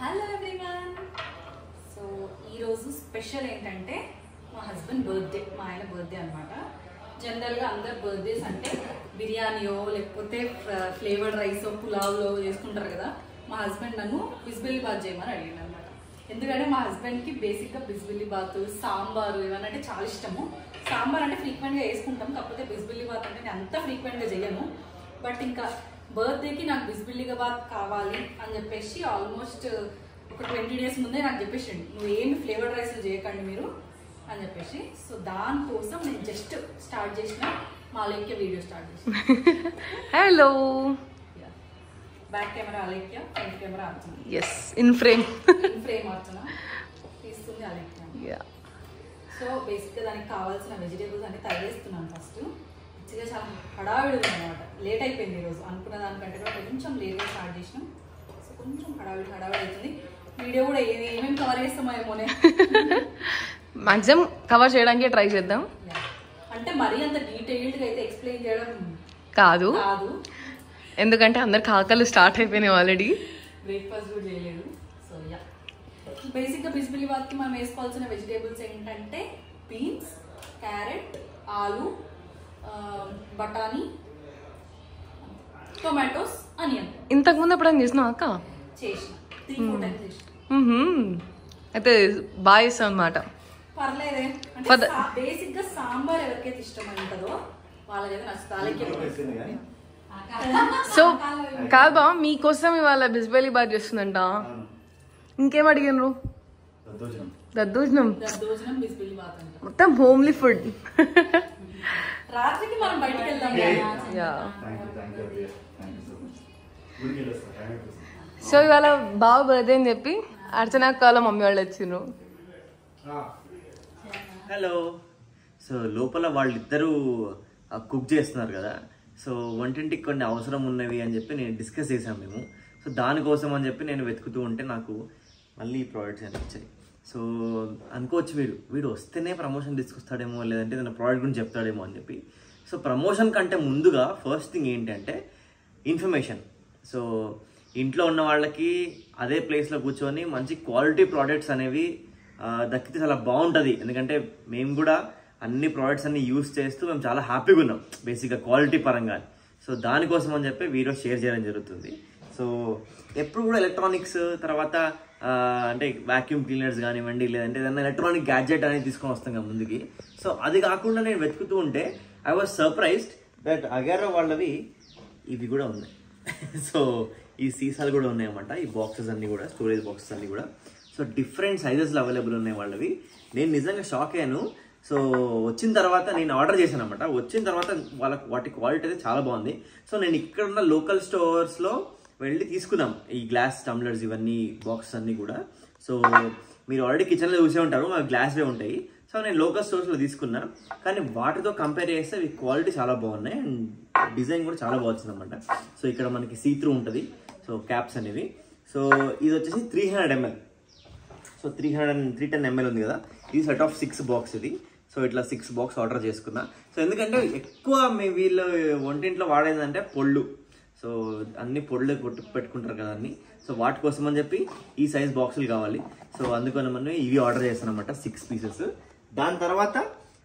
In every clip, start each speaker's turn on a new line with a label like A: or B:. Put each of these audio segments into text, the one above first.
A: Hello everyone. So ఈరోజు special ఏంటంటే మా హస్బెండ్ బర్త్డే, మా ఆయన బర్త్డే అనమాట. జనరల్గా అందరు బర్త్డేస్ అంటే బిర్యానీయో లేకపోతే ఫ్లేవర్డ్ రైసో పులావ్లో చేసుకుంటారు కదా. మా హస్బెండ్ నన్ను బిస్బెల్లిబాత్ చేయమని అడిగాను అనమాట. ఎందుకంటే మా హస్బెండ్కి బేసిక్గా బిస్బెల్లిబాత్, సాంబారు ఇవన్నీ అంటే చాలా ఇష్టము. సాంబార్ అంటే ఫ్రీక్వెంట్గా వేసుకుంటాం, కాకపోతే బిస్బెల్లిబాత్ అంటే నేను అంత ఫ్రీక్వెంట్గా చేయను. బట్ ఇంకా బర్త్డేకి నాకు బిస్బెల్లిబాత్ కావాలి అని చెప్పేసి ఆల్మోస్ట్ ఒక 20 days ముందే నాకు చెప్పేసిండు, నువ్వు ఏమి ఫ్లేవర్డ్ రైస్లు చేయకండి మీరు అని చెప్పేసి. సో దానికోసం నేను జస్ట్ స్టార్ట్ చేసిన మా అలేఖ్య వీడియో స్టార్ట్ చేసిన.
B: Hello,
A: back camera Alekhya, front camera Archana.
B: Yes, in frame
A: Archana తీస్తుంది అలేఖ్య. సో బేసిక్గా దానికి కావాల్సిన వెజిటేబుల్స్ అన్ని తయారు చేస్తున్నాను. ఫస్ట్ మంచిగా చాలా హడావిడి ఉంది అనమాట. లేట్ అయిపోయింది ఈరోజు, అనుకున్న దానికంటే కూడా కొంచెం లేట్గా స్టార్ట్ చేసినాం. సో కొంచెం హడావిడి అవుతుంది. వీడియో కూడా ఏమేమి కవర్ చేస్తామో ఏమోనే,
B: మాక్సిమం కవర్ చేయడానికి ట్రై చేద్దాం.
A: అంటే మరీ అంత డీటెయిల్డ్గా అయితే ఎక్స్ప్లెయిన్ చేయడం
B: కాదు, ఎందుకంటే అందరికి ఆకలి స్టార్ట్ అయిపోయినాయి ఆల్రెడీ.
A: బ్రేక్ఫాస్ట్ కూడా చేయలేదు. సో యా, బేసిక్గా బిస్బెల్లిబాత్కి మనం వేసుకోవాల్సిన వెజిటేబుల్స్ ఏంటంటే బీన్స్, క్యారెట్, ఆలు, బఠానీ, టొమాటోస్, ఆనియన్.
B: ఇంతకు ముందు ఎప్పుడైనా చేసినావు అక్క?
A: చేసిన 3-4 times చేసిన.
B: అయితే బాగా చేస్తాం అనమాట.
A: పర్లేదే, అంటే బేసిక్ గా సాంబార్ ఎవరికైతే ఇష్టం ఉంటుందో వాళ్ళకైతే నచ్చుతుంది.
B: సో కాదు బా, మీకోసం ఇవాళ బిస్బెల్లిబాత్ చేస్తుందంట. ఇంకేం అడిగినరు? దద్దోజనం.
A: బిస్బెల్లిబాత్ అంటే
B: మొత్తం హోమ్లీ ఫుడ్.
A: రాత్రికి మనం బయటికి వెళ్దాం.
B: సో ఇవాళ బావ బర్త్డే అని చెప్పి అర్చన వాళ్ళ మమ్మీ వాళ్ళు వచ్చిండ్రు.
C: హలో. సో లోపల వాళ్ళిద్దరూ కుక్ చేస్తున్నారు కదా. సో వంటింటికి కొన్ని అవసరం ఉన్నవి అని చెప్పి నేను డిస్కస్ చేశాను మేము. సో దానికోసం అని చెప్పి నేను వెతుకుతూ ఉంటే నాకు మళ్ళీ ఈ ప్రోడక్ట్స్ అని వచ్చాయి. సో అనుకోవచ్చు వీడు వస్తేనే ప్రమోషన్ తీసుకొస్తాడేమో, లేదంటే ఏదైనా ప్రోడక్ట్ గురించి చెప్తాడేమో అని చెప్పి. సో ప్రమోషన్ కంటే ముందుగా ఫస్ట్ థింగ్ ఏంటంటే ఇన్ఫర్మేషన్. సో ఇంట్లో ఉన్న వాళ్ళకి అదే ప్లేస్లో కూర్చొని మంచి క్వాలిటీ ప్రోడక్ట్స్ అనేవి దక్కితే చాలా బాగుంటుంది. ఎందుకంటే మేము కూడా అన్ని ప్రోడక్ట్స్ అన్ని యూస్ చేస్తూ మేము చాలా హ్యాపీగా ఉన్నాం బేసిక్గా క్వాలిటీ పరంగా. సో దానికోసం అని చెప్పి వీడియో షేర్ చేయడం జరుగుతుంది. సో ఎప్పుడు కూడా ఎలక్ట్రానిక్స్ తర్వాత అంటే వాక్యూమ్ క్లీనర్స్ కానివ్వండి, లేదంటే ఏదైనా ఎలక్ట్రానిక్ గ్యాడ్జెట్ అనేది తీసుకొని వస్తాం కదా ముందుకి. సో అది కాకుండా నేను వెతుకుతూ ఉంటే I was surprised that Agaro వాళ్ళవి ఇవి కూడా ఉన్నాయి. సో ఈ సీసాలు కూడా ఉన్నాయన్నమాట, ఈ బాక్సెస్ అన్నీ కూడా, స్టోరేజ్ బాక్సెస్ అన్నీ కూడా. సో డిఫరెంట్ సైజెస్లో అవైలబుల్ ఉన్నాయి వాళ్ళవి. నేను నిజంగా షాక్ అయ్యాను. సో వచ్చిన తర్వాత నేను ఆర్డర్ చేశాను అనమాట. వచ్చిన తర్వాత వాటి క్వాలిటీ అయితే చాలా బాగుంది. సో నేను ఇక్కడ ఉన్న లోకల్ స్టోర్స్లో వెళ్ళి తీసుకున్నాం ఈ గ్లాస్ టంబ్లర్స్, ఇవన్నీ బాక్సెస్ అన్నీ కూడా. సో మీరు ఆల్రెడీ కిచెన్లో చూసే ఉంటారు, మాకు గ్లాస్వే ఉంటాయి. సో నేను లోకల్ స్టోర్స్లో తీసుకున్నా, కానీ వాటితో కంపేర్ చేస్తే ఈ క్వాలిటీ చాలా బాగున్నాయి అండ్ డిజైన్ కూడా చాలా బాగుంది అనమాట. సో ఇక్కడ మనకి సీత్రూ ఉంటుంది, సో క్యాప్స్ అనేవి. సో ఇది వచ్చేసి 300 ml. సో 310 ml ఉంది కదా, ఇది సెట్ ఆఫ్ 6 బాక్స్ ఇది. సో ఇట్లా 6 బాక్స్ ఆర్డర్ చేసుకున్నా. సో ఎందుకంటే ఎక్కువ వీళ్ళు వంటింట్లో వాడేదంటే పొళ్ళు. సో అన్ని పొళ్ళు పెట్టుకుంటారు కదా అన్ని. సో వాటి కోసం అని చెప్పి ఈ సైజ్ బాక్సులు కావాలి. సో అందుకని మనం ఇవి ఆర్డర్ చేస్తాను అనమాట, 6 pieces. దాని తర్వాత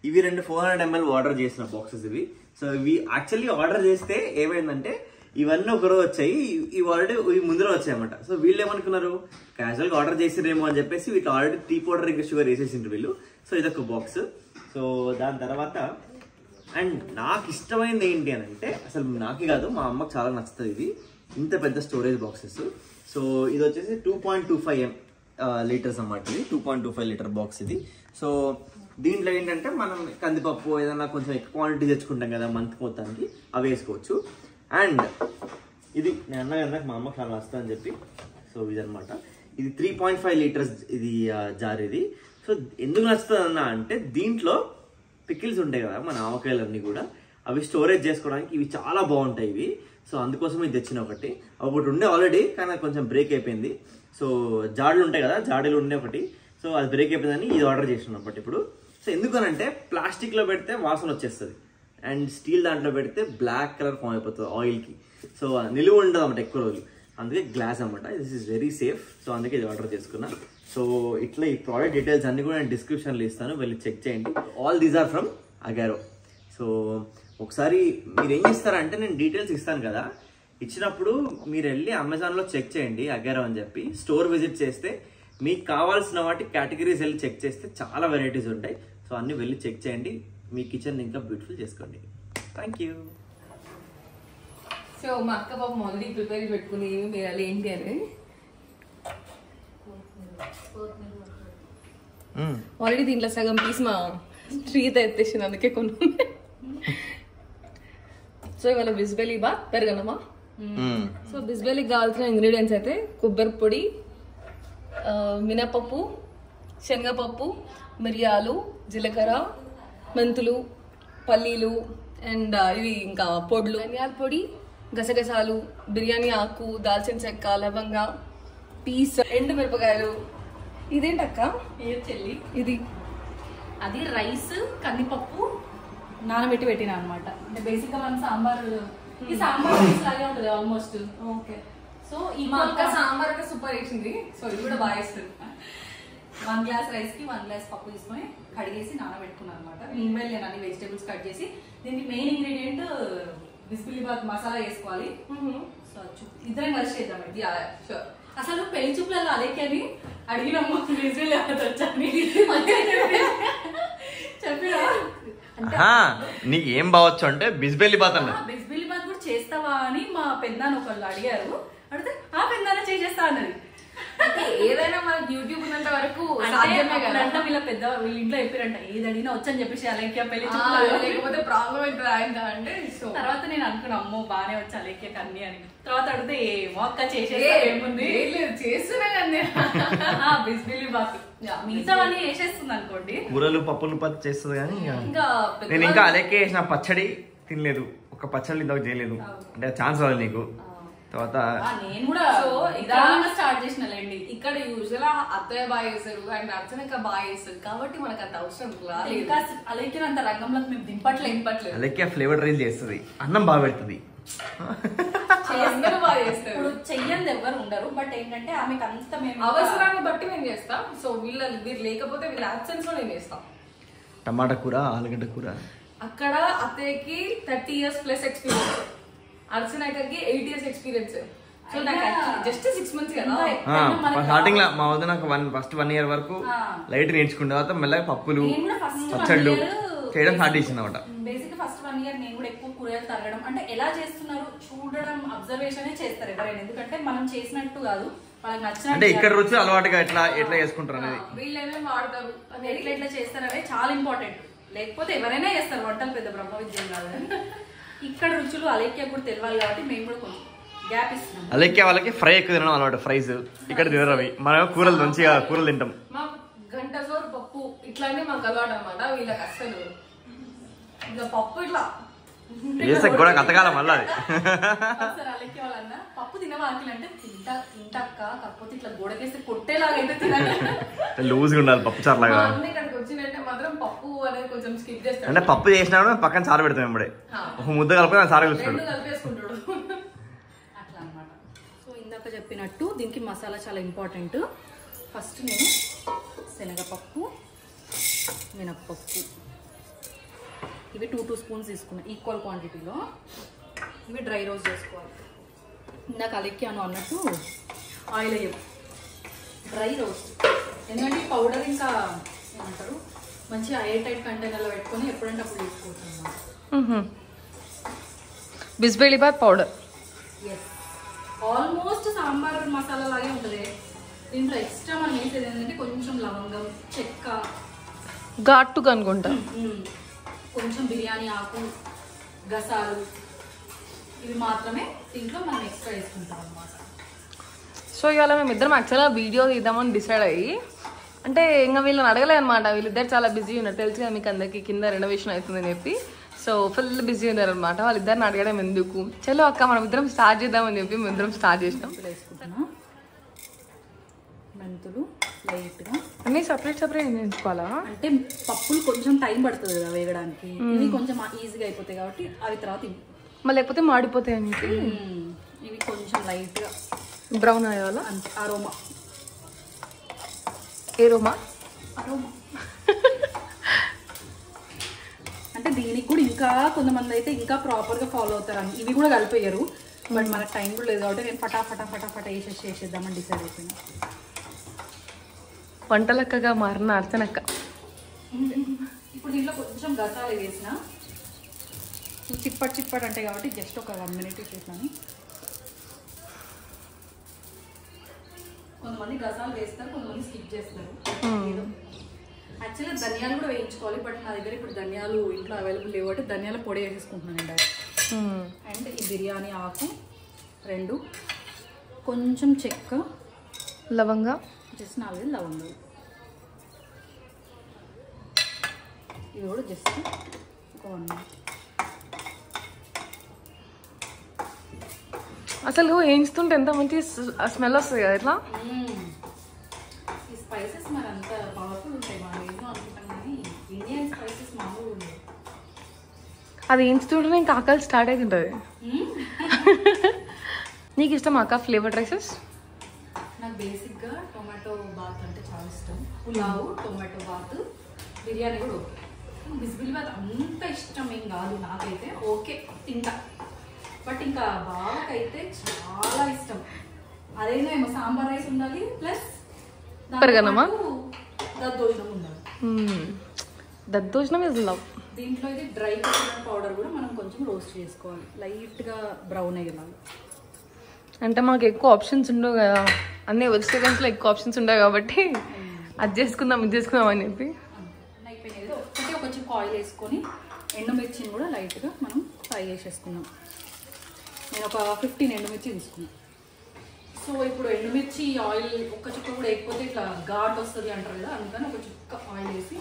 C: ఇవి 2 400 ml ఆర్డర్ చేసిన బాక్సెస్ ఇవి. సో ఇవి యాక్చువల్లీ ఆర్డర్ చేస్తే ఏమైందంటే ఇవన్నీ ఒకరోజు వచ్చాయి, ఇవి ఆల్రెడీ ఇవి ముందులో వచ్చాయి అనమాట. సో వీళ్ళు ఏమనుకున్నారు, క్యాజువల్గా ఆర్డర్ చేసిరేమో అని చెప్పేసి వీటి ఆల్రెడీ టీ పౌడర్ ఇంకా షుగర్ వేసేసిండ్రు వీళ్ళు. సో ఇదొక బాక్స్. సో దాని తర్వాత అండ్ నాకు ఇష్టమైనది ఏంటి అని అంటే, అసలు నాకే కాదు మా అమ్మకి చాలా నచ్చుతుంది ఇది, ఇంత పెద్ద స్టోరేజ్ బాక్సెస్. సో ఇది వచ్చేసి 2.25 లీటర్స్ అన్నమాట. ఇది 2.25 లీటర్ బాక్స్ ఇది. సో దీంట్లో ఏంటంటే మనం కందిపప్పు ఏదైనా కొంచెం ఎక్కువ క్వాంటిటీ తెచ్చుకుంటాం కదా మంత్ మొత్తానికి, అవి వేసుకోవచ్చు. అండ్ ఇది నేను అన్నా మా అమ్మకి చాలా నచ్చుతుంది అని చెప్పి. సో ఇదనమాట, ఇది 3.5 లీటర్స్ ఇది జార్ ఇది. సో ఎందుకు నచ్చుతుంది అన్న అంటే దీంట్లో పికిల్స్ ఉంటాయి కదా మన ఆవకాయలన్నీ కూడా, అవి స్టోరేజ్ చేసుకోవడానికి ఇవి చాలా బాగుంటాయి ఇవి. సో అందుకోసం ఇది తెచ్చిన ఒకటి ఉండే ఆల్రెడీ, కానీ కొంచెం బ్రేక్ అయిపోయింది. సో జాడీలు ఉంటాయి కదా, జాడీలు ఉండే ఒకటి, సో అది బ్రేక్ అయిపోయిందని ఇది ఆర్డర్ చేసినప్పటి ఇప్పుడు. సో ఎందుకనంటే ప్లాస్టిక్లో పెడితే వాసన వచ్చేస్తుంది అండ్ స్టీల్ దాంట్లో పెడితే బ్లాక్ కలర్ ఫామ్ అయిపోతుంది ఆయిల్కి. సో నిలువ ఉండదు అన్నమాట ఎక్కువ రోజులు. అందుకే గ్లాస్ అనమాట. This is very safe. So అందుకే ఇది ఆర్డర్ చేసుకున్నా. సో ఇట్లా ఈ ప్రోడక్ట్ డీటెయిల్స్ అన్ని కూడా నేను డిస్క్రిప్షన్లో ఇస్తాను, వెళ్ళి చెక్ చేయండి. All these are from Agaro. So ఒకసారి మీరు ఏం చేస్తారంటే నేను డీటెయిల్స్ ఇస్తాను కదా, ఇచ్చినప్పుడు మీరు వెళ్ళి అమెజాన్లో చెక్ చేయండి అగారో అని చెప్పి. స్టోర్ విజిట్ చేస్తే మీకు కావాల్సిన వాటి కేటగిరీస్ వెళ్ళి చెక్ చేస్తే చాలా వెరైటీస్ ఉంటాయి. సో అన్ని వెళ్ళి చెక్ చేయండి, మీ కిచెన్ ఇంకా బ్యూటిఫుల్ చేసుకోండి. Thank you.
B: సో మా అక్క పాపం ఆల్రెడీ ప్రిపేర్ పెట్టుకుని మీరు అలా ఏంటి అని ఆల్రెడీ దీంట్లో సగం పీస్ మా ట్రీత ఎత్తేసింది, అందుకే కొన్ని. సో ఇవాళ బిస్బెలి బాత్ పెరగనమా. సో బిస్బెలికి కావాల్సిన ఇంగ్రీడియంట్స్ అయితే కొబ్బరి పొడి, మినపప్పు, శనగపప్పు, మిరియాలు, జీలకర్ర, మెంతులు, పల్లీలు అండ్ ఇవి ఇంకా పొడులు, ధనియాల పొడి, గసగసాలు, బిర్యానీ ఆకు, దాల్చిన చెక్క, లవంగ, పీస్, ఎండు మిరపకాయలు. ఇదేంటక్క?
A: చెల్లి
B: ఇది
A: అది రైస్ కందిపప్పు నానబెట్టి పెట్టిన అనమాట. అంటే బేసిక్ గా మనం సాంబార్ ఈ సాంబార్ రైస్ లాగే ఉంటుంది ఆల్మోస్ట్.
B: ఓకే.
A: సో
B: ఈ మా అక్క సాంబార్ అయితే సూపర్ వేసింది. సో ఇది కూడా బాగా వేస్తుంది.
A: 1 గ్లాస్ రైస్ కి 1 గ్లాస్ పప్పు తీసుకొని కడిగేసి నానబెట్టుకున్నాను అనమాట. మీన్వైల్ నేను అన్ని వెజిటేబుల్స్ కట్ చేసి దీనికి మెయిన్ ఇంగ్రీడియంట్ బిస్బిలిబాత్ మసాలా వేసుకోవాలి. సో ఇద్దరం కలిసి చేద్దాం ఇది. అసలు పెళ్లి చూపులలో అలేకి అని అడిగినమ్మ బిస్బిలిబాత్ వచ్చాను చెప్పినా.
C: నీకు ఏం బావచ్చు అంటే బిస్బెలిబాత్ అన్న.
A: బిస్బిలిబాత్ కూడా చేస్తావా అని మా పెద్దనాన్న ఒకళ్ళు అడిగారు. అడిగితే ఆ పెద్దనాన్న చేసేస్తా అన్నది.
B: ఏదైనా మనకి యూట్యూబ్ ఉన్నంత వరకు
A: అంటే వీళ్ళ ఇంట్లో చెప్పారంట ఏది అడిగినా వచ్చని చెప్పేసి అలేఖ్య పెళ్లి
B: లేకపోతే ప్రాబ్లం అవుతుంది ఆయన అంటే. సో
A: తర్వాత నేను అనుకున్నా అమ్మో బానే వచ్చి అలేఖ్యకి అన్ని అని. తర్వాత అడిగితే ఏమో అక్క చేసేది ఏముంది
B: చేస్తున్నా కానీ
A: బిస్బిలిబాత్ మిగతావన్నీ వేసేస్తుంది అనుకోండి.
C: కూరలు పప్పులు పచ్చి చేస్తుంది కానీ
A: ఇంకా
C: నేను ఇంకా అలేకే వేసిన పచ్చడి తినలేదు. ఒక పచ్చడి ఇందాక చేయలేదు అంటే ఛాన్స్ రాలేదు నీకు. తర్వాత
A: నేను కూడా స్టార్ట్ చేసినాలేండి.
B: ఇక్కడ యూజువల్ అత్తయ్య బాగా చేస్తారు అండ్ అర్చనక బాగా చేస్తారు కాబట్టి మనకు అంత అవసరం
A: ఇంకా అలేఖ్య అంత రంగంలోకి మేము దింపట్లేదు.
C: అలేకే ఫ్లేవర్ రైస్ చేస్తుంది, అన్నం బాగా పెడుతుంది,
B: అందరూ బాగా చేస్తారు.
A: ఇప్పుడు చెయ్యంది ఎవరు ఉండరు. బట్ ఏంటంటే ఆమెకు అంత మేము
B: అవసరాన్ని బట్టి మేము చేస్తాం. సో వీళ్ళు లేకపోతే వీళ్ళ అబ్సెన్స్ లో నేను చేస్తాం.
C: టమాటా కూర, ఆలుగడ్డ కూర.
B: అక్కడ అత్తయ్యకి 30 years ప్లస్ ఎక్స్పీరియన్స్, అర్చనకి 8 years ఎక్స్పీరియన్స్. సో నాకు జస్ట్ 6 months కదా.
C: స్టార్టింగ్ లో మా వద్ద నాకు ఫస్ట్ 1 year వరకు లైట్ నేర్చుకున్న తర్వాత మెల్లగా పప్పులు పచ్చళ్ళు చేయడం స్టార్ట్ చేసింది అనమాట.
A: బేసిక్ ఫస్ట్ 1 year నేను కూడా ఎక్కువ కూరగాయలు తరగడం అంటే ఎలా చేస్తున్నారు చూడడం అబ్జర్వేషన్ చేస్తారు ఎవరైనా. ఎందుకంటే మనం చేసినట్టు కాదు, వాళ్ళకి నచ్చిన
C: అంటే ఇక్కడ రుచి అలవాటుగా ఎట్లా చేసుకుంటారు అనేది,
B: వీళ్ళు ఏమేమి వాడతారు
A: ఎట్లా చేస్తారు అనేది చాలా ఇంపార్టెంట్. లేకపోతే ఎవరైనా చేస్తారు వంటలు, పెద్ద బ్రహ్మ విద్యం కాదు. ఇక్కడ రుచులు అలేఖ్య కూడా తెలియాలి కాబట్టి మేము కూడా కొంచెం గ్యాప్ ఇస్తున్నాం.
C: అలేఖ్య వాళ్ళకి ఫ్రై ఎక్కువ తినడం అలవాటు, ఫ్రైస్. ఇక్కడ తినరు అవి, మనం కూరలు మంచిగా కూరలు తింటాం.
B: మాకు గంట సోరు పప్పు ఇట్లానే మాకు అలవాటు అనమాట. వీళ్ళకి అస్సలు ఇంకా పప్పు ఇట్లా
C: వేసే కూడా కథకాలం మళ్ళీ అది.
A: అలేఖ్య వాళ్ళన్న పప్పు తినవాకిలు అంటే తింటక్క, కాకపోతే ఇట్లా గోడకేస్తే కొట్టేలాగా అయితే తినాలి,
C: లూజ్గా ఉండాలి పప్పు చారు లాగా.
B: ఇక్కడికి వచ్చినట్టే మాత్రం పప్పు అనేది కొంచెం స్కిప్ చేస్తాడు.
C: అంటే పప్పు చేసినా పక్కన చారు పెడతాం ఇప్పుడే, ఒక ముద్ద కలుపుకొని చారు కలుపుతాడు,
B: కలిపేసుకుంటాడు
A: అట్లా అనమాట. సో ఇందాక చెప్పినట్టు దీనికి మసాలా చాలా ఇంపార్టెంట్. ఫస్ట్ నేను శనగపప్పు, మినప్పప్పు ఇవి 2 స్పూన్స్ తీసుకున్నాను ఈక్వల్ క్వాంటిటీలో. ఇవి డ్రై రోస్ట్ చేసుకోవాలి. ఇందాక అలెక్కాను అన్నట్టు ఆయిల్ అయ్యవు, డ్రై రోస్ట్. ఎందుకంటే పౌడర్ ఇంకా ఏమంటారు మంచి ఎయిర్ టైట్ కంటైనర్లో పెట్టుకొని ఎప్పుడంటే అప్పుడు తీసుకుంటాను.
B: Bisibelebath powder
A: yes, almost sambar masala లాగే ఉంటుంది. దీంట్లో ఎక్స్ట్రా మనం వేసేది ఏంటంటే కొంచెం లవంగం, చెక్క,
B: ఘాటుగా అనుకుంటా,
A: కొంచెం బిర్యానీ ఆకు, గసాలు, ఇవి మాత్రమే దీంట్లో మనం ఎక్స్ట్రా వేసుకుంటాం అన్నమాట.
B: సో ఇవాళ మేము ఇద్దరం యాక్చువల్గా వీడియో తీద్దామని డిసైడ్ అయ్యి, అంటే ఇంకా వీళ్ళని అడగలే అనమాట. వీళ్ళిద్దరు చాలా బిజీ ఉన్నారు, తెలుసు కదా మీకు అందరికీ, కింద రెనోవేషన్ అవుతుందని చెప్పి. సో ఫుల్ బిజీ ఉన్నారు అనమాట. వాళ్ళిద్దరిని అడగడం ఎందుకు, చలో అక్క మనం ఇద్దరం స్టార్ట్ చేద్దామని చెప్పి మేము ఇద్దరం స్టార్ట్ చేసినాం.
A: వేసుకుంటున్నా మెంతులు లైట్గా
B: అన్నీ సపరేట్ వేయించుకోవాలా?
A: అంటే పప్పులు కొంచెం టైం పడుతుంది కదా వేగడానికి, ఇవి కొంచెం ఈజీగా అయిపోతాయి కాబట్టి అవి తర్వాత
B: మళ్ళీ లేకపోతే మాడిపోతాయి అని చెప్పి
A: ఇవి కొంచెం లైట్గా
B: బ్రౌన్ అయ్యాలా?
A: అంతే. అరోమా
B: ఏరోమా
A: అరోమా అంటే దీనికి కూడా ఇంకా కొంతమంది అయితే ఇంకా ప్రాపర్గా ఫాలో అవుతారు. ఇవి కూడా కలిపేయరు, బట్ మనకు టైం కూడా లేదు కాబట్టి నేను ఫటాఫట వేసేద్దామని డిసైడ్ అయిపోయినా.
B: వంటలక్కగా మారిన అర్చనక్క.
A: ఇప్పుడు దీంట్లో కొంచెం గసాలు వేసిన చిప్పట్ అంటే కాబట్టి జస్ట్ ఒక 1 minute చేసాను. కొంతమంది గసాలు వేస్తారు, కొంతమంది స్కిప్ చేస్తారు. యాక్చువల్గా ధనియాలు కూడా వేయించుకోవాలి, బట్ నా దగ్గర ఇప్పుడు ధనియాలు ఇంట్లో అవైలబుల్ లేవు కాబట్టి ధనియాల పొడి వేసేసుకుంటున్నాను డైరెక్ట్. అండ్ ఈ బిర్యానీ ఆకు 2, కొంచెం చెక్క,
B: లవంగా,
A: జస్ట్ 4 లవంగాలు. ఇది కూడా జస్ట్ ఒక 1 minute.
B: అసలు వేయించుతుంటే ఎంత మంచి స్మెల్ వస్తుంది కదా ఇట్లా.
A: ఈ స్పైసెస్ మరి అంత పవర్ఫుల్ ఉంటాయి, మనం ఏదో అనుకుంటాం కానీ ఇండియన్ స్పైసెస్ మామూలు ఉంటాయి.
B: అది వేయించుతుంటే ఇంకా ఆకలి స్టార్ట్ అవుతుంటుంది. నీకు ఇష్టం అక్క ఫ్లేవర్డ్ రైసెస్?
A: నాకు బేసిక్గా టొమాటో బాత్ అంటే చాలా ఇష్టం. పులావు, టొమాటో బాత్, బిర్యానీ కూడా ఓకే. బిస్బిల్ బాత్ అంత ఇష్టం ఏం కాదు నాకైతే, ఓకే తింటా, బట్ ఇంకా బావకైతే చాలా ఇష్టం. అదేనా ఏమో సాంబార్ రైస్ ఉండాలి ప్లస్
B: పెరగనమా
A: దద్దోజనం ఉండాలి.
B: దద్దోజనం ఇస్ లవ్.
A: దీంట్లో ఇది డ్రై కోకోనట్ పౌడర్ కూడా మనం కొంచెం రోస్ట్ చేసుకోవాలి, లైట్గా బ్రౌన్ అయ్యేలాగా.
B: అంటే మాకు ఎక్కువ ఆప్షన్స్ ఉండవు కదా, అన్ని వెజిటేబుల్స్లో ఎక్కువ ఆప్షన్స్ ఉండవు కాబట్టి అది చేసుకుందాం ఇది చేసుకుందాం అని చెప్పి
A: అయిపోయినది. ఒకటి ఒక చిప్ ఆయిల్ వేసుకొని ఎండుమిర్చిని కూడా లైట్గా మనం ఫ్రై చేసేసుకున్నాం. నేను ఒక 15 ఎండుమిర్చి తీసుకున్నాను. సో ఇప్పుడు ఎండుమిర్చి ఆయిల్ ఒక్క చుక్క కూడా వేయకపోతే ఇట్లా ఘాట్ వస్తుంది అంటారు కదా, అందుకని ఒక చుక్క ఆయిల్ వేసి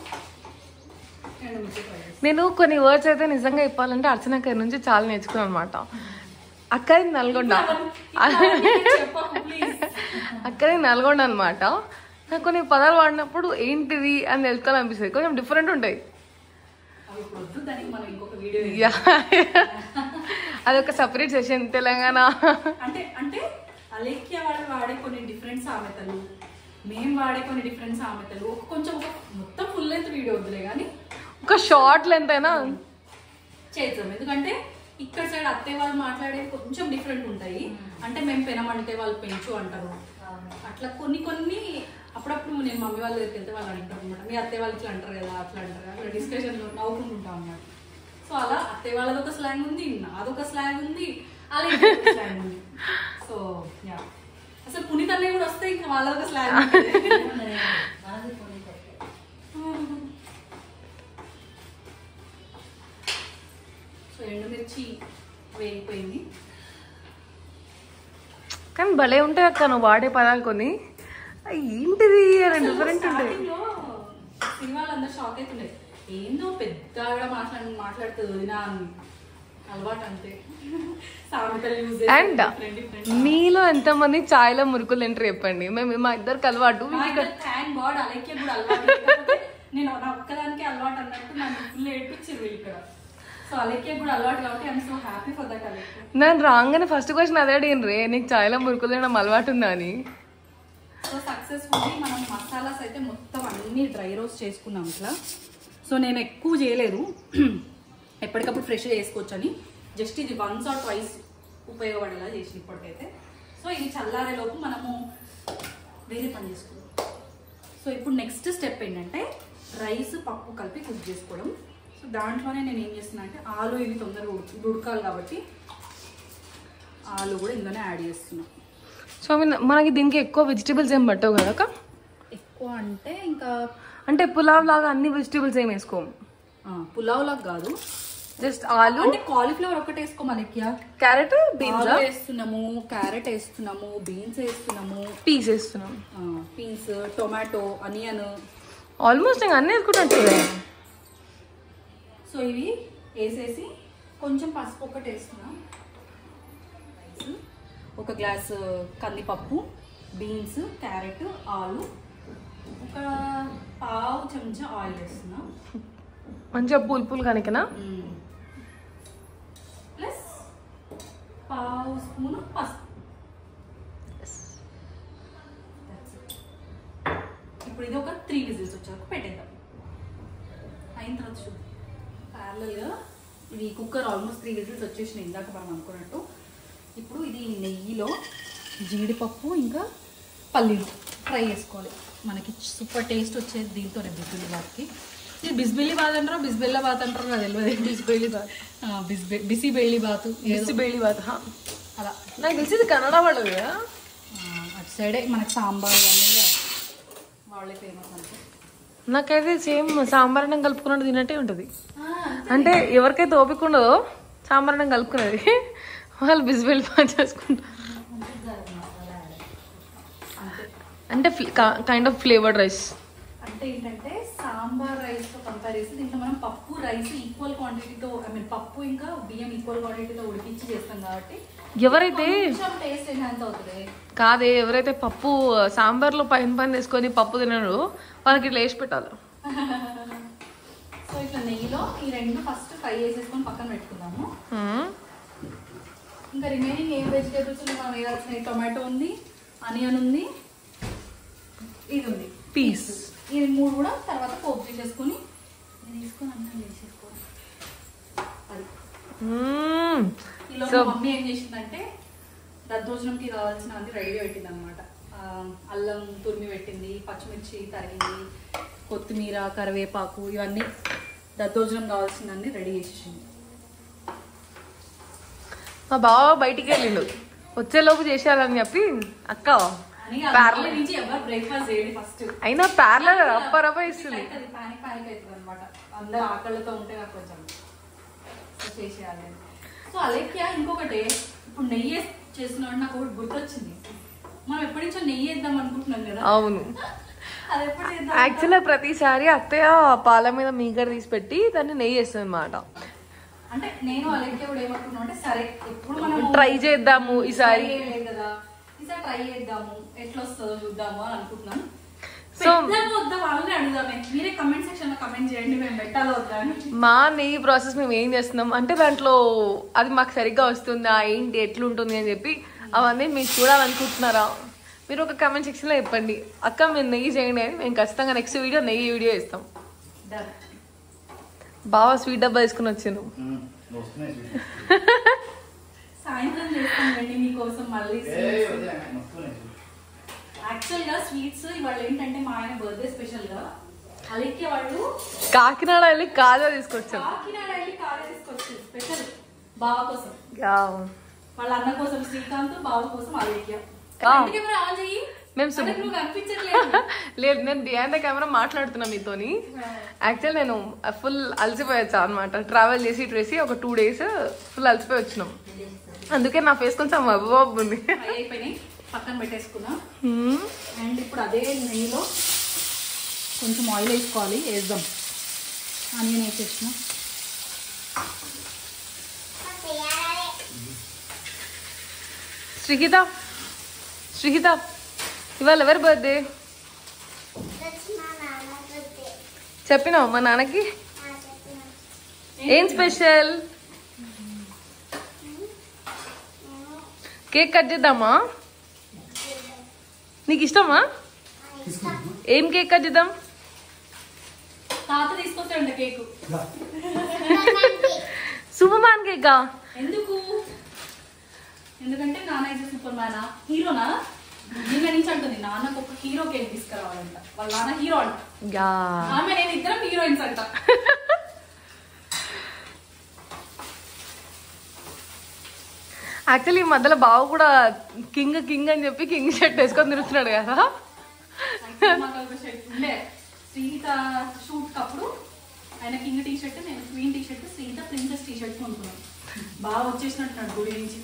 A: ఎండుమిర్చి ఫ్రై చేసి.
B: నేను కొన్ని వర్డ్స్ అయితే నిజంగా చెప్పాలంటే అర్చనక్క నుంచి చాలా నేర్చుకున్నాను అనమాట. అక్కది నల్గొండ, అక్కది నల్గొండ అనమాట. నాకు కొన్ని పదాలు వాడినప్పుడు ఏంటిది అని తెలుసుకోవాలనిపిస్తుంది, కొంచెం డిఫరెంట్ ఉంటాయి. అదొక సపరేట్ సెషన్ తెలంగాణ.
A: అంటే అంటే అలేఖ్య వాళ్ళు వాడే కొన్ని డిఫరెంట్ సామెతలు, మేము వాడే కొన్ని డిఫరెంట్ సామెతలు, కొంచెం మొత్తం ఫుల్ లెంత్ వీడియో వద్దులే కానీ
B: ఒక షార్ట్ లెంత్ అయినా
A: చేద్దాం. ఎందుకంటే ఇక్కడ సైడ్ అత్తయ్య వాళ్ళు మాట్లాడేది కొంచెం డిఫరెంట్ ఉంటాయి. అంటే మేము పెనమంటే వాళ్ళు పెంచు అంటారు, అట్లా కొన్ని కొన్ని అప్పుడప్పుడు నేను మమ్మీ వాళ్ళ దగ్గరికి వెళ్తే వాళ్ళు అంటారు అనమాట, మీ అత్తయ్య వాళ్ళు ఇట్లా అంటారు కదా అట్లా అంటారు కదా, అట్లా డిస్కషన్లో నవ్వుకుంటుంటాం అన్నమాట. సో అలా అత్తయ్య వాళ్ళది ఒక స్లాంగ్ ఉంది, నాదొక స్లాంగ్ ఉంది, అలా స్లాంగ్ ఉంది. సో యా, అసలు పునీత్ అన్నయ్య కూడా వస్తే ఇంకా వాళ్ళదొక స్లాంగ్ ఉంటుంది. సో ఎండుమిర్చి వేగిపోయింది.
B: కానీ భలే ఉంటాయి అక్క నువ్వు వాడే పదాలు కొన్ని, ఏంటిది అని డిఫరెంట్ ఉంటాయి.
A: సినిమాలు అందరు షాక్ అవుతుండే, ఏందో పెద్దగా మాట్లాడుతుంది వదినా అని, అలవాటు అంతే.
B: అండ్ మీలో ఎంతమంది చాయ్లో మురుకులు తింటారు చెప్పండి, మేము మా ఇద్దరికి అలవాటు.
A: నేను నా ఒక్కదానికి అలవాటు అన్నట్టు నన్ను ఫుల్ ఏడ్పించారు ఇక్కడ. సో అలెక్య కూడా అలవాటు కాబట్టి I'm so happy for that. Alekhya
B: నేను రాగానే ఫస్ట్ క్వశ్చన్ అదే అడిగినరే, నీకు చాయ్లో మురుకులు తినడం అలవాటు ఉందా అని.
A: సో సక్సెస్ఫుల్లీ మనం మసాలాస్ అయితే మొత్తం అన్ని డ్రై రోస్ట్ చేసుకున్నాం ఇట్లా. సో నేను ఎక్కువ చేయలేదు, ఎప్పటికప్పుడు ఫ్రెష్ చేసుకోవచ్చు అని, జస్ట్ ఇది 1 or 2 ఉపయోగపడేలా చేసి ఇప్పటికైతే. సో ఇది చల్లారేలోపు మనము వేరే పని చేసుకుందాం. సో ఇప్పుడు నెక్స్ట్ స్టెప్ ఏంటంటే రైస్ పప్పు కలిపి కుక్ చేసుకోవడం. సో దాంట్లోనే నేను ఏం చేస్తున్నా అంటే ఆలు ఇవి తొందరగా ఉడకాలి కాబట్టి ఆలు కూడా ఇందులోనే యాడ్ చేస్తున్నాను.
B: సో మనకి దీనికి ఎక్కువ వెజిటేబుల్స్ ఏం పట్టవు కదా?
A: ఎక్కువ అంటే ఇంకా
B: అంటే పులావ్ లాగా అన్ని వెజిటేబుల్స్ ఏం వేసుకోము.
A: పులావ్ లాగా కాదు,
B: జస్ట్ ఆలు
A: అంటే కాలీఫ్లవర్ ఒకటి వేసుకోమని,
B: క్యారెట్ బీన్స్
A: వేస్తున్నాము, క్యారెట్ వేస్తున్నాము, బీన్స్ వేస్తున్నాము,
B: పీస్ వేస్తున్నాం,
A: పీన్స్, టొమాటో, ఆనియన్,
B: ఆల్మోస్ట్ ఇంకా అన్నీ వేసుకుంటా.
A: సో ఇవి వేసేసి కొంచెం పసుపు ఒకటి వేస్తున్నాం, ఒక గ్లాస్ కందిపప్పు, బీన్స్, క్యారెట్, ఆలు, ఒక 1/2 చెంచా ఆయిల్ వేస్తున్నాం,
B: మంచిగా పూలు కనుకనా,
A: ప్లస్ 1/2 స్పూన్ పసుపు. ఇప్పుడు ఇది ఒక 3 విజిల్స్ వచ్చాక పెట్టేద్దాం. అయిన తర్వాత చూద్దాం. ప్యారలల్గా ఇది కుక్కర్ ఆల్మోస్ట్ 3 విజిల్స్ వచ్చేసినాయి ఇందాక మనం అనుకున్నట్టు. ఇప్పుడు ఇది నెయ్యిలో జీడిపప్పు ఇంకా పల్లీలు ఫ్రై చేసుకోవాలి. మనకి సూపర్ టేస్ట్ వచ్చేది దీంతోనే బిస్బెల్లిబాత్కి. ఇది బిస్బెల్లిబాత్ అంటారో బిస్బెల్లాబాత్ అంటారో నాకు తెలియదు.
B: బిస్బెల్లిబాత్,
A: బిసిబెల్లిబాత్,
B: బిసిబెల్లిబాత్
A: అలా.
B: నాకు తెలిసింది కన్నడ వాళ్ళు కదా.
A: అటు సైడే మనకి సాంబార్ ఇవన్నీ కూడా వాళ్ళే ఫేమస్ అంటే.
B: నాకైతే సేమ్ సాంబార్ అన్నం కలుపుకున్నట్టు తిన్నట్టే ఉంటుంది. అంటే ఎవరికైతే ఓపిక ఉండదో సాంబార్ అన్నం కలుపుకునేది వాళ్ళు బిస్బెల్లిబాత్ చేసుకుంటారు. అంటే కైండ్ ఆఫ్ ఫ్లేవర్డ్ రైస్.
A: అంటే ఏంటంటే సాంబార్ రైస్తో కంపేర్ చేసి దీంట్లో మనం పప్పు రైస్ ఈక్వల్ క్వాంటిటీతో, ఐ మీన్ పప్పు ఇంకా బియ్యం ఈక్వల్ క్వాంటిటీతో ఉడికించి చేస్తాం కాబట్టి
B: ఎవరైతే
A: టేస్ట్ ఎన్హాన్స్ అవుతుంది.
B: కాదే, ఎవరైతే పప్పు సాంబార్లో పైన వేసుకొని పప్పు తినరు వాళ్ళకి ఇట్లా వేసి పెట్టాలి.
A: సో ఇట్లా నెయ్యిలో ఈ రెండు ఫస్ట్ ఫ్రై చేసేసుకొని పక్కన పెట్టుకుందాము. ఇంకా రిమైనింగ్ ఏం వెజిటేబుల్స్ మనం వేయాల్సిన టొమాటో ఉంది, ఆనియన్ ఉంది, ఇది ఉంది
B: పీస్.
A: ఈ 3 కూడా తర్వాత పోపు చేసేసుకొని తీసుకొని అన్నం వేసేసుకోవాలి. అది ఈలోపు మమ్మీ ఏం చేసిందంటే దద్దోజనంకి కావాల్సిన అన్ని రెడీ పెట్టింది అనమాట. అల్లం తురిమి పెట్టింది, పచ్చిమిర్చి తరిగింది, కొత్తిమీర, కరివేపాకు ఇవన్నీ దద్దోజనం కావాల్సినవన్నీ రెడీ చేసేసింది.
B: మా బావ బయటికి వెళ్ళిండు, వచ్చేలోపు చేసేయాలని చెప్పి అక్క
A: నుంచి ఎవరు బ్రేక్ఫాస్ట్ చేయండి ఫస్ట్.
B: అయినా ప్యారలల్ రప్ప ఇస్తుంది.
A: పానిక్ అవుతుంది అనమాట. అందరు ఆకళ్ళతో ఉంటే నాకు కొంచెం చేసేయాలి. సో అలేఖ్య ఇంకొకటి, ఇప్పుడు నెయ్యి చేస్తున్నాడు నాకు ఒకటి గుర్తొచ్చింది. మనం ఎప్పటి నుంచో నెయ్యి వేద్దాం అనుకుంటున్నాం కదా.
B: అవును,
A: అది ఎప్పుడు చేద్దాం?
B: యాక్చువల్గా ప్రతిసారి అత్తయ్య పాల మీద మీగడ తీసి పెట్టి దాన్ని నెయ్యి వేస్తుంది అనమాట.
A: అంటే నేను అలేఖ్య కూడా ఏమనుకున్నాం అంటే సరే ఇప్పుడు మనం
B: ట్రై చేద్దాము ఈసారి
A: కదా, ఈసారి ట్రై చేద్దాము ఎట్లా వస్తుందో చూద్దాము అని అనుకుంటున్నాం.
B: సో
A: వద్దా వాళ్ళని అడుగుదామే. మీరే కమెంట్ సెక్షన్ లో కమెంట్ చేయండి మేము పెట్టాలో వద్దా అని.
B: మా నెయ్యి ప్రాసెస్ మేము ఏం చేస్తున్నాం అంటే దాంట్లో అది మాకు సరిగ్గా వస్తుందా ఏంటి ఎట్లుంటుంది అని చెప్పి అవన్నీ మీరు చూడాలనుకుంటున్నారా మీరు ఒక కమెంట్ సెక్షన్లో చెప్పండి. అక్క మీరు నెయ్యి చేయండి అని మేము ఖచ్చితంగా నెక్స్ట్ వీడియో నెయ్యి వీడియో ఇస్తాం. బాగా స్వీట్ డబ్బా తీసుకుని వచ్చాను.
A: సాయంత్రం చేస్తానండి మీకోసం మళ్ళీ. యాక్చువల్ గా స్వీట్స్ ఇవాళ ఏంటంటే మా ఆయన బర్త్డే స్పెషల్ గా అలేఖ్య వాళ్ళు
B: కాకినాడ వెళ్ళి కాజా తీసుకొచ్చాం.
A: కాకినాడ వెళ్ళి కాజా తీసుకొచ్చారు స్పెషల్ బావ కోసం, వాళ్ళ అన్న కోసం శ్రీకాంత్, బావ కోసం అలేఖ్య.
B: లేదు, నేను బిహైండ్ ద కెమెరా మాట్లాడుతున్నా మీతోని. యాక్చువల్ నేను ఫుల్ అలసిపోయొచ్చా అనమాట. ట్రావెల్ చేసి ట్రేసి ఒక 2 days ఫుల్ అలసిపోయి వచ్చినాం. అందుకే నా ఫేస్ కొంచెం అబ్బు ఉంది.
A: అయిపోయినాయి పక్కన పెట్టేసుకున్నా. అండ్ ఇప్పుడు అదే నెయ్యిలో కొంచెం ఆయిల్ వేసుకోవాలి. వేద్దాం. ఆనియన్ వేసేసిన.
B: శ్రీహిత ఇవాళ ఎవరి బర్త్డే చెప్పినావు మా నాన్నకి? ఏం స్పెషల్? కేక్ కట్ చేద్దామా? నీకు ఇష్టమా? ఏం కేక్ కట్ చేద్దాం?
A: తాత తీసుకొస్తాడంట కేక్.
B: సూపర్ మ్యాన్ కేకా?
A: ఎందుకు? ఎందుకంటే నాన్న అయితే సూపర్ మ్యానా, హీరోనా? నిన్న నుంచి అంటుంది నాన్నకు ఒక హీరో కేక్ తీసుకురావాలంట. వాళ్ళ నాన్న హీరో అంట, ఆమె నేను ఇద్దరం హీరోయిన్స్ అంట.
B: యాక్చువల్లీ ఈ మధ్యలో బావ కూడా కింగ్ కింగ్ అని చెప్పి కింగ్ షర్ట్ వేసుకొని తిరుగుతున్నాడు కదా.
A: ఉండే శ్రీహిత షూట్ అప్పుడు ఆయన కింగ్ టీ షర్ట్, నేను queen T shirt, Sreehitha princess T shirt కొనుక్కున్నాను. బాగా వచ్చేసినట్టున్నాడు గుడి నుంచి.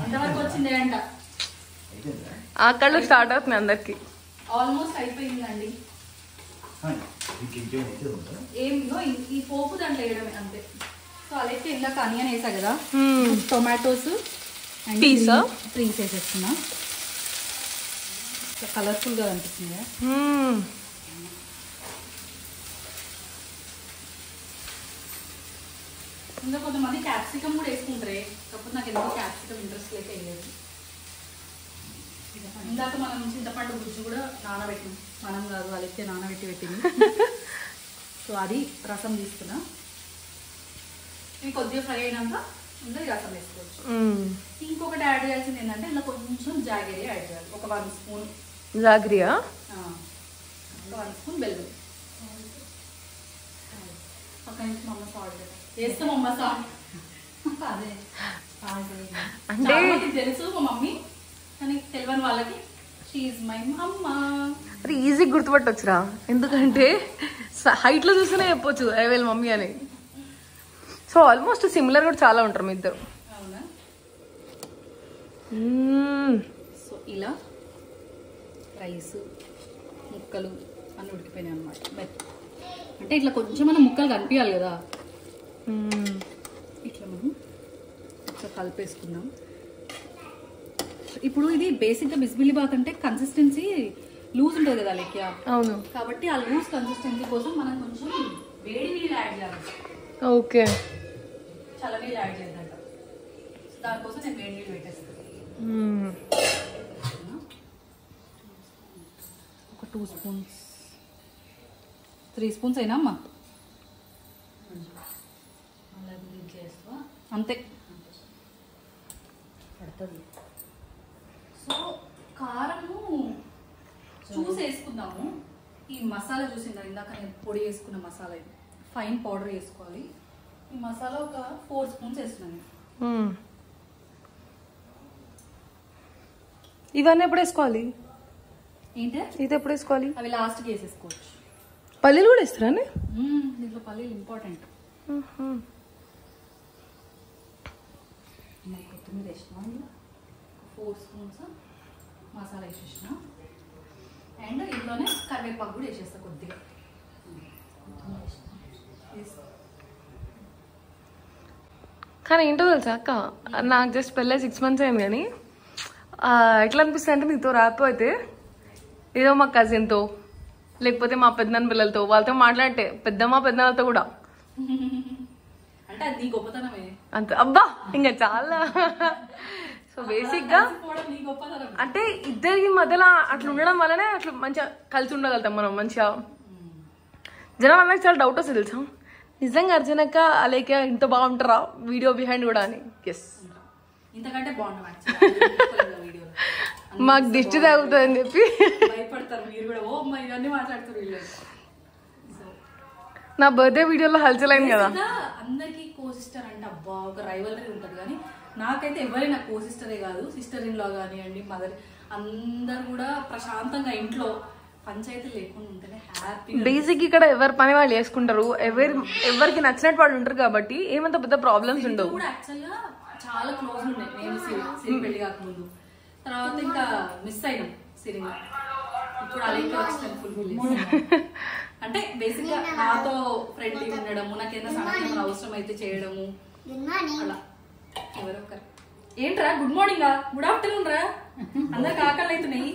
A: ఎంతవరకు వచ్చింది అంట?
B: ఆ కళ్ళు స్టార్ట్ అవుతుంది అందరికి.
A: ఆల్మోస్ట్ అయిపోయిందండి. ఏమిగో ఈ పోపు దాంట్లో వేయడమే అంతే. సో అలాగే ఇందాక ఆనియన్ వేసా కదా, టొమాటోస్
B: పీస్
A: వేసేస్తున్నా. కలర్ఫుల్ గా అనిపిస్తుంది కదా. ఇంకా కొంతమంది క్యాప్సికమ్ కూడా వేసుకుంటారే, కాకపోతే నాకు ఎందుకో క్యాప్సికమ్ ఇంట్రెస్ట్ లేక వేయలేదు. ఇందాక మనం చింతపండు గుజ్జు కూడా నానబెట్టినాం, మనం కాదు వాళ్ళకి నానబెట్టి పెట్టింది. సో అది రసం తీసుకున్నా. ఇవి కొద్దిగా ఫ్రై అయినాక ఇంకా రసం వేసుకోవచ్చు. ఇంకొకటి యాడ్ చేయాల్సింది ఏంటంటే ఇలా కొంచెం జాగరీ యాడ్ చేయాలి, ఒక 1 స్పూన్
B: జాగరియా,
A: 1 స్పూన్ బెల్లం. ఒక నిమిషం అమ్మ సాల్ట్ వేస్తాం, అమ్మ సాల్ట్ అదే అంటే తెలుసు మా మమ్మీ, కానీ తెలియని వాళ్ళకి షీఈ్ మై అమ్మ.
B: అది ఈజీ గుర్తుపట్టొచ్చురా, ఎందుకంటే హైట్లో చూస్తేనే చెప్పొచ్చు ఐ విల్ మమ్మీ అని. సో ఆల్మోస్ట్ సిమిలర్ కూడా చాలా ఉంటారు మీ ఇద్దరు.
A: అవునా? సో ఇలా రైస్ ముక్కలు అన్నీ ఉడికిపోయినాయి అన్నమాట. అంటే ఇట్లా కొంచెం మన ముక్కలు కనిపించాలి కదా, ఇట్లా మనం ఇట్లా కలిపేసుకుందాం. ఇప్పుడు ఇది బేసిక్గా బిస్మిల్లాబాత్ అంటే కన్సిస్టెన్సీ లూజ్ ఉంటుంది కదా లెక్క.
B: అవును,
A: కాబట్టి ఆ లూజ్ కన్సిస్టెన్సీ కోసం మనం కొంచెం వేడి నీళ్ళు యాడ్ చేయాలి.
B: ఓకే,
A: చల్ల నీళ్ళు యాడ్ చేద్దాం. దానికోసం నేను వేడి నీళ్ళు పెట్టేస్తాను. ఒక 2 స్పూన్స్ 3 స్పూన్స్ అయినా అమ్మా, అంతే పడుతుంది. సో కారము చూసి వేసుకుందాము. ఈ మసాలా చూసిందా ఇందాక నేను పొడి వేసుకున్న మసాలా, ఇది ఫైన్ పౌడర్ వేసుకోవాలి. ఈ మసాలా ఒక 4 స్పూన్స్ వేస్తున్నాను.
B: ఇవన్నీ ఎప్పుడు వేసుకోవాలి?
A: ఏంటి
B: ఇది ఎప్పుడు వేసుకోవాలి?
A: అవి లాస్ట్కి వేసేసుకోవచ్చు.
B: పల్లీలు కూడా వేస్తారా?
A: దీంట్లో పల్లీలు ఇంపార్టెంట్. కొత్తిమీర వేసిన 4 స్పూన్స్ మసాలా వేసేసిన, అండ్ ఇంట్లోనే కరివేపాకు కూడా వేసేస్తా కొద్దిగా.
B: కానీ ఏంటో తెలుసా అక్క, నాకు జస్ట్ పెళ్ళి 6 months అయింది, కానీ ఎట్లా అనిపిస్తుంది అంటే నీతో రాకపోతే ఏదో మా కజిన్తో లేకపోతే మా పెద్దనాన్న పిల్లలతో వాళ్ళతో మాట్లాడితే పెద్దమ్మ పెద్దనాన్నతో కూడా
A: అంటే అది నీ గొప్పతనమే
B: అంత. అబ్బా ఇంకా చాలా. సో బేసిక్ గా అంటే ఇద్దరికి మధ్యలో అట్లా ఉండడం వల్లనే అట్లా మంచిగా కలిసి ఉండగలుగుతాం మనం మంచిగా. జనం అన్నకి చాలా డౌట్ వస్తుంది తెలుసా, నిజంగా అర్జునక్క అలేక ఇంత బాగుంటారా వీడియో బిహైండ్ కూడా అని. ఎస్,
A: ఇంతకంటే బాగుంటాం.
B: మాకు దిష్టి తగ్గుతుంది అని చెప్పి
A: భయపడతారు మీరు కూడా. ఓ అమ్మ ఇవన్నీ మాట్లాడుతారు వీళ్ళు.
B: నా బర్త్డే వీడియోలో హల్చల్ అయింది కదా.
A: అందరికి కో సిస్టర్ అంటే అబ్బా ఒక రైవలరీ ఉంటుంది, కానీ నాకైతే ఎవరైనా నా కో సిస్టరే కాదు, సిస్టర్ ఇన్ లా కానివ్వండి, మదర్, అందరు కూడా ప్రశాంతంగా ఇంట్లో పంచాయతీ లేకుండా ఉంటేనే హ్యాపీ.
B: బేసిక్ ఇక్కడ ఎవరి పని వాళ్ళు చేసుకుంటారు, ఎవరికి నచ్చినట్టు వాళ్ళు ఉంటారు కాబట్టి ఏమంత పెద్ద ప్రాబ్లమ్స్ ఉండవు.
A: కూడా యాక్చువల్గా చాలా క్లోజ్ ఉన్నాయి మేము సిరి పెళ్లి కాకముందు. తర్వాత ఇంకా మిస్ అయినాం సిరిగా. ఇప్పుడు అలాగే వచ్చిన ఫుల్ అంటే బేసిక్ గా నాతో ఫ్రెండ్లీ ఉండడము, నాకేదైనా సహాయం అవసరం అయితే చేయడము అలా. ఎవరొకరు ఏంట్రా గుడ్ మార్నింగ్ రా, గుడ్ ఆఫ్టర్నూన్ రా, అందరికి ఆకలి అవుతున్నాయి.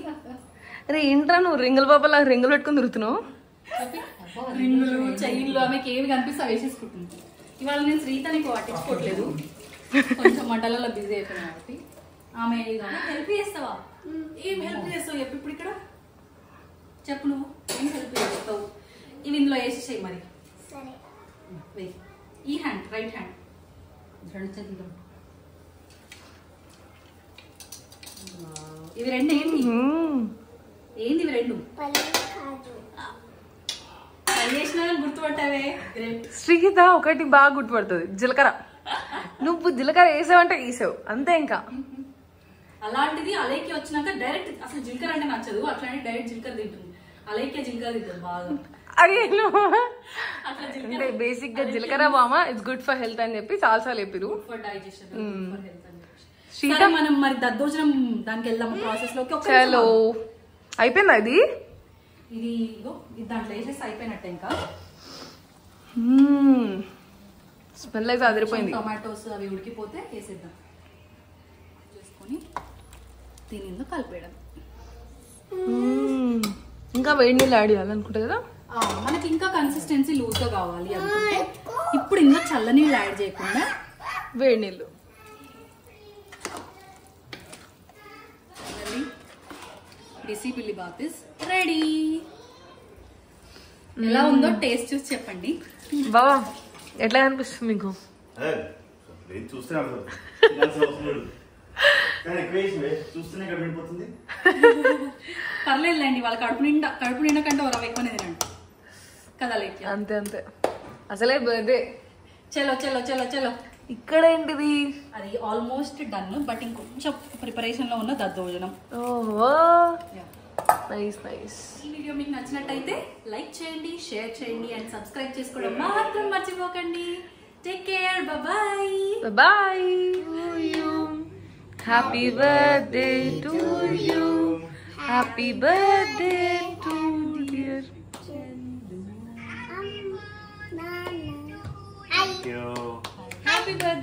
B: అరే ఏంట్రా నువ్వు రింగుల బాబా రింగులు పెట్టుకుని తిరుగుతున్నావు?
A: రింగులు చైన్లు ఆమెకి ఏవి కనిపిస్తే వేసేసుకుంటుంది. ఇవాళ నేను శ్రీతనికి పట్టించుకోవట్లేదు, కొంచెం మంటలలో బిజీ అయిపోయినా కాబట్టి. ఆమె హెల్ప్ చేస్తావా? ఏం హెల్ప్ చేస్తావు చెప్పు ఇప్పుడు ఇక్కడ చెప్పు, నువ్వు ఏం హెల్ప్ చేస్తావు? ఇవి ఇందులో వేసేసాయి మరి. వెయ్యి ఈ హ్యాండ్, రైట్ హ్యాండ్, 2 చేతులు. ఇవి 2 ఏంటి? ఏంది ఇవి 2? చేసినా గుర్తుపట్టావే.
B: శ్రీగీత ఒకటి బాగా గుర్తుపడుతుంది, జీలకర్ర. నువ్వు జీలకర్ర వేసావంటే వేసావు అంతే. ఇంకా
A: అలాంటిది అలేకి వచ్చినాక డైరెక్ట్ అసలు జీలకర్ర అంటే నచ్చదు, అట్లాంటి డైరెక్ట్ జీలకర్ర తింటుంది. అలేకే జీలకర్ర తింటుంది బాగా.
B: అంటే బేసిక్ గా జీలకర్ర బామ ఇట్స్ గుడ్ ఫర్ హెల్త్ అని చెప్పి చాలా సార్లు చెప్పిరు.
A: శ్రీత మనం మరి దద్దోజనం దానికి వెళ్దాం ప్రాసెస్ లోకి.
B: చలో అయిపోయిందా ఇది?
A: ఇది దాంట్లో వేసేసి అయిపోయినట్టే. ఇంకా
B: స్మెల్ అయితే అదిరిపోయింది.
A: టొమాటోస్ అవి ఉడికిపోతే వేసేద్దాం, చేసుకొని దీనిలో కలిపేయడం.
B: ఇంకా వేడి నీళ్ళు యాడ్ చేయాలనుకుంటా కదా
A: మనకి. ఇంకా కన్సిస్టెన్సీ లూజ్ గా కావాలి అనుకుంటే ఇప్పుడు ఇందులో చల్ల నీళ్ళు యాడ్ చేయకుండా
B: వేడి నీళ్ళు.
A: బిసి బిల్లి బాత్ ఇస్ రెడీ. ఎలా ఉందో టేస్ట్ చూసి చెప్పండి.
B: బావా ఎట్లా అనిపిస్తుంది మీకు?
A: పర్లేదులేండి, వాళ్ళ కడుపు నిండా కంటే ఒక ఎక్కువనే తినండి కదా. లైక్
B: అంతే అంతే. అసలే బర్త్డే.
A: చలో చలో చలో చలో.
B: ఇక్కడ ఏంటిది?
A: అది ఆల్మోస్ట్ డన్, బట్ ఇంకొంచెం ప్రిపరేషన్ లో ఉన్న దద్దోజనం.
B: ఓహో నైస్ నైస్.
A: ఈ వీడియో మీకు నచ్చినట్టయితే లైక్ చేయండి, షేర్ చేయండి అండ్ సబ్స్క్రైబ్ చేసుకోవడం మాత్రం మర్చిపోకండి. Take care, bye
B: bye. Happy birthday to you. Happy birthday to dear.
C: Thank you.
A: Happy birthday.